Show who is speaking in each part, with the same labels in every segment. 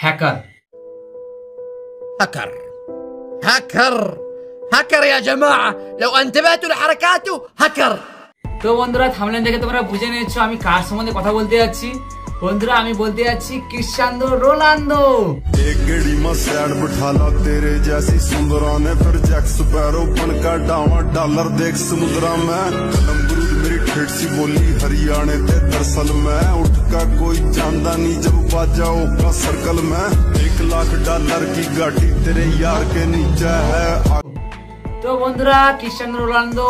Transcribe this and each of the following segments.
Speaker 1: Hacker
Speaker 2: هكر هكر هكر يا جماعة لو انتبهتوا لحركاته هكر।
Speaker 1: তো বন্ধুরা thumbnail দেখে তোমরা বুঝে নিয়েছো আমি কার সম্বন্ধে কথা বলতে যাচ্ছি। বন্ধুরা আমি বলতে যাচ্ছি ক্রিশ্চিয়ানো রোনাল্ডো।
Speaker 3: एक गेड़ी में सैड बिठाला तेरे जैसी सुंदरा ने फिर जैक्स पैरो बन का डावा डॉलर देख समुद्रा में कलमबरूद मेरी ठेठ सी बोली हरियाणे ते दरअसल में उठ का कोई जानदा नहीं जब बाजाओ का सर्कल में $1,00,000 की गाड़ी तेरे यार के नीचे है।
Speaker 1: তো বন্ধুরা ক্রিশ্চিয়ানো রোনাল্ডো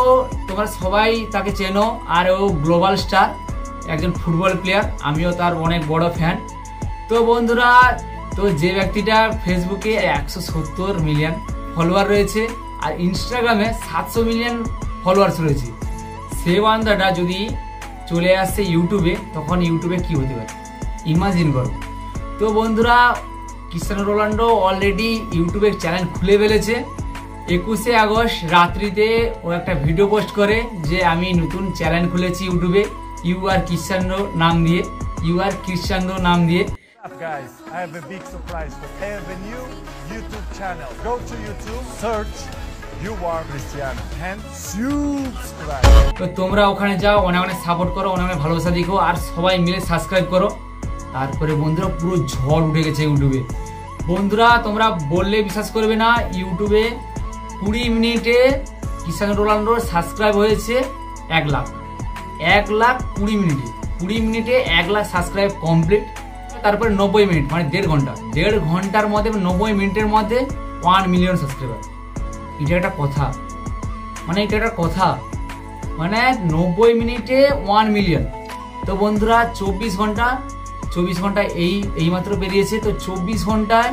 Speaker 1: তোমরা সবাই তাকে চেনো আর ও গ্লোবাল স্টার একজন ফুটবল প্লেয়ার, আমিও তার অনেক বড় ফ্যান। তো বন্ধুরা তো যে ব্যক্তিটা ফেসবুকে 170 মিলিয়ন ফলোয়ার রয়েছে আর ইনস্টাগ্রামে 700 মিলিয়ন ফলোয়ার্স রয়েছে, সে বান্দাটা যদি চলে আসছে ইউটিউবে তখন ইউটিউবে কি হতে পারে ইমাজিন করো। তো বন্ধুরা ক্রিশ্চিয়ানো রোনাল্ডো অলরেডি ইউটিউবে চ্যানেল খুলে ফেলেছে। 21শে আগস্ট রাত্রিতে ও একটা ভিডিও পোস্ট করে যে আমি নতুন চ্যানেল খুলেছি ইউটিউবে ইউ আর ক্রিশ্চিয়ানো নাম দিয়ে, ইউ আর ক্রিশ্চিয়ানো নাম দিয়ে।
Speaker 4: Guys, I have a big surprise. I have a new YouTube channel. Go to YouTube, search You Are Cristiano and subscribe.
Speaker 1: তো তোমরা ওখানে যাও, অনেক অনেক সাপোর্ট করো, অনেক অনেক ভালোবাসা দেখো আর সবাই মিলে সাবস্ক্রাইব করো। তারপরে বন্ধুরা পুরো ঝড় উঠে গেছে ইউটিউবে। বন্ধুরা তোমরা বললে বিশ্বাস করবে না, ইউটিউবে 20 মিনিটে ক্রিশ্চিয়ানো রোনাল্ডোর সাবস্ক্রাইব হয়েছে 1 লাখ। 1,20,000 মিনিটে 20 মিনিটে 1 লাখ সাবস্ক্রাইব কমপ্লিট। তারপরে 90 মিনিট মানে 1.5 ঘন্টা, 1.5 ঘন্টার মধ্যে 90 মিনিটের মধ্যে 1 মিলিয়ন সাবস্ক্রাইবার। এটা একটা কথা, মানে এটা একটা কথা, মানে 90 মিনিটে 1 মিলিয়ন। তো বন্ধুরা 24 ঘন্টা এই মাত্র বেরিয়েছে। তো 24 ঘন্টায়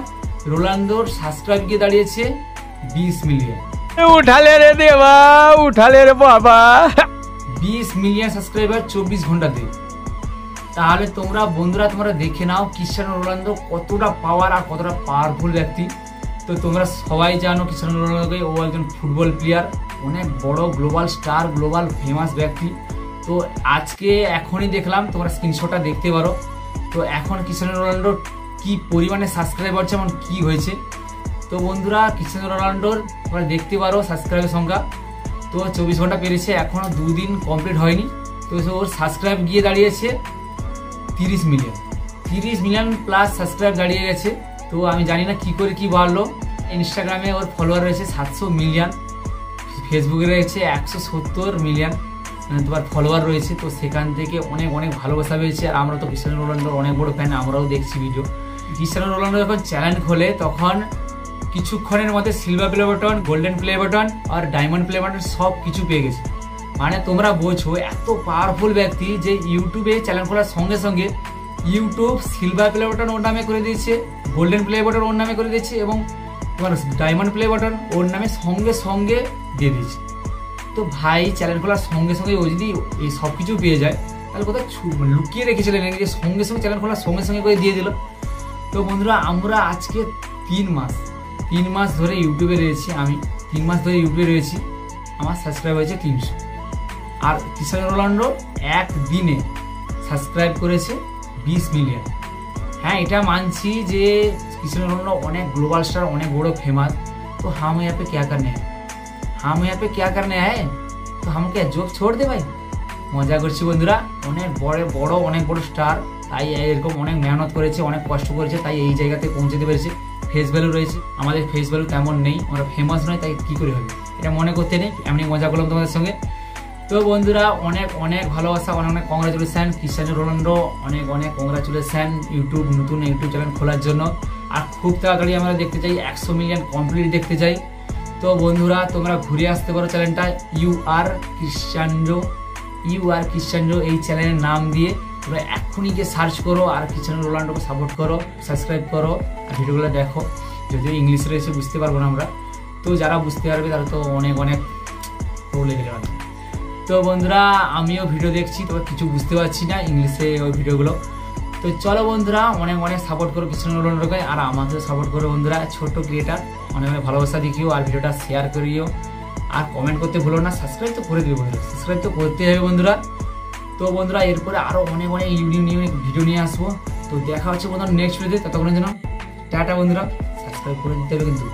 Speaker 1: রোনাল্ডোর সাবস্ক্রাইব গিয়ে দাঁড়িয়েছে 20 মিলিয়ন।
Speaker 5: উঠালে রে দেবা, উঠালে রে বাবা।
Speaker 1: 20 মিলিয়ন সাবস্ক্রাইবার 24 ঘন্টাতে। তাহলে তোমরা বন্ধুরা তোমরা দেখে নাও ক্রিশ্চিয়ানো রোনাল্ডো কতটা পাওয়ার আর কতটা পাওয়ারফুল ব্যক্তি। তো তোমরা সবাই জানো ক্রিশ্চিয়ানো রোনাল্ডোকে ও একজন ফুটবল প্লেয়ার, অনেক বড় গ্লোবাল স্টার, গ্লোবাল ফেমাস ব্যক্তি। তো আজকে এখনই দেখলাম, তোমরা স্ক্রিনশটটা দেখতে পারো। তো এখন ক্রিশ্চিয়ানো রোনাল্ডোর কি পরিমাণে সাবস্ক্রাইবার যেমন কি হয়েছে। তো বন্ধুরা ক্রিশ্চিয়ানো রোনাল্ডোর তোমরা দেখতে পারো সাবস্ক্রাইবের সংখ্যা। তো 24 ঘন্টা পেরেছে, এখনও 2 দিন কমপ্লিট হয়নি। তো ওর সাবস্ক্রাইব গিয়ে দাঁড়িয়েছে 30 মিলিয়ন। 30 মিলিয়ন প্লাস সাবস্ক্রাইব দাঁড়িয়ে গেছে। তো আমি জানি না কি করে কি বাড়লো। ইনস্টাগ্রামে ওর ফলোয়ার রয়েছে 700 মিলিয়ন, ফেসবুকে রয়েছে 170 মিলিয়ন তোমার ফলোয়ার রয়েছে। তো সেখান থেকে অনেক অনেক ভালোবাসা পেয়েছে। আর আমরা তো ক্রিশ্চিয়ানো রোনাল্ডোর অনেক বড় ফ্যান, আমরাও দেখছি ভিডিও। ক্রিশ্চিয়ানো রোনাল্ডো যখন চ্যানেল খোলে তখন কিছুক্ষণের মধ্যে silver play button, golden play button আর ডায়মন্ড প্লে বাটন সব কিছু পেয়ে গেছে। মানে তোমরা বোঝো এত পাওয়ারফুল ব্যক্তি যে ইউটিউবে চ্যানেল খোলার সঙ্গে সঙ্গে ইউটিউব সিলভার প্লে বাটন ওর নামে করে দিয়েছে, গোল্ডেন প্লে বাটন ওর নামে করে দিয়েছে এবং তোমার ডায়মন্ড প্লে বাটন ওর নামে সঙ্গে সঙ্গে দিয়ে দিয়েছে। তো ভাই চ্যানেল খোলার সঙ্গে সঙ্গে ও যদি এই সব কিছু পেয়ে যায় তাহলে কোথাও লুকিয়ে রেখেছিলেন যে সঙ্গে সঙ্গে চ্যানেল খোলার সঙ্গে সঙ্গে করে দিয়ে দিল। তো বন্ধুরা আমরা আজকে 3 মাস ধরে ইউটিউবে রয়েছি, আমি 3 মাস ধরে ইউটিউবে রয়েছি, আমার সাবস্ক্রাইব হয়েছে 300। আর ক্রিশ্চিয়ানো রোনাল্ডো একদিনে সাবস্ক্রাইব করেছে 20 মিলিয়ন। হ্যাঁ এটা মানছি যে क्रिश्चियानो रोनाल्डो अनेक ग्लोबल स्टार, अनेक बड़ो फेमस। तो हम यहाँ पे क्या करने हैं, हम यहाँ पे क्या करने आए? तो हम क्या जॉब छोड़ दे भाई? मजा करছি বন্ধুরা, অনেক বড় অনেক বড় স্টার, তাই এরকম অনেক মেহনত করেছে, অনেক কষ্ট করেছে, তাই এই জায়গাতে পৌঁছাতে পেরেছে। ফেস ভ্যালু রয়েছে, আমাদের ফেস ভ্যালু তেমন নেই, আমরা ফেমাস নয়, তাই কি করে হবে এটা মনে করতে নেই। এমনি মজা করলাম তোমাদের সঙ্গে। তো বন্ধুরা অনেক অনেক ভালোবাসা, অনেক অনেক কংগ্রাচুলেশন ক্রিশ্চিয়ানো রোনাল্ডো, অনেক অনেক কংগ্রাচুলেশন ইউটিউব নতুন ইউটিউব চ্যানেল খোলার জন্য। আর খুব তাড়াতাড়ি আমরা দেখতে চাই 100 মিলিয়ন কমপ্লিট দেখতে চাই। তো বন্ধুরা তোমরা ঘুরে আসতে পারো চ্যানেলটা ইউ আর ক্রিশ্চিয়ানো এই চ্যানেলের নাম দিয়ে তোমরা এখনই গিয়ে সার্চ করো আর ক্রিশ্চিয়ানো রোনাল্ডোকে সাপোর্ট করো, সাবস্ক্রাইব করো আর ভিডিওগুলো দেখো। যদিও ইংলিশে রয়েছে বুঝতে পারবো না আমরা, তো যারা বুঝতে পারবে তারা তো অনেক অনেক লেগে যাবে। তো বন্ধুরা আমিও ভিডিও দেখছি, তবে কিছু বুঝতে পারছি না ইংলিশে ওই ভিডিওগুলো। তো চলো বন্ধুরা অনেক অনেক সাপোর্ট করো ক্রিশ্চিয়ানো রোনাল্ডোকে, আর আমাকেও সাপোর্ট করো বন্ধুরা, ছোট্ট ক্রিয়েটার, অনেক অনেক ভালোবাসা দেখিও আর ভিডিওটা শেয়ার করিও আর কমেন্ট করতে ভুলো না। সাবস্ক্রাইব তো করে দিও বন্ধুরা, সাবস্ক্রাইব তো করতে হবে বন্ধুরা। তো বন্ধুরা এরপরে আরও অনেক অনেক ইউনিক ভিডিও নিয়ে আসবো। তো দেখা হচ্ছে বন্ধুরা নেক্সট ভিডিওতে, ততক্ষণের জন্য টাটা বন্ধুরা, সাবস্ক্রাইব করে দিতে হবে কিন্তু।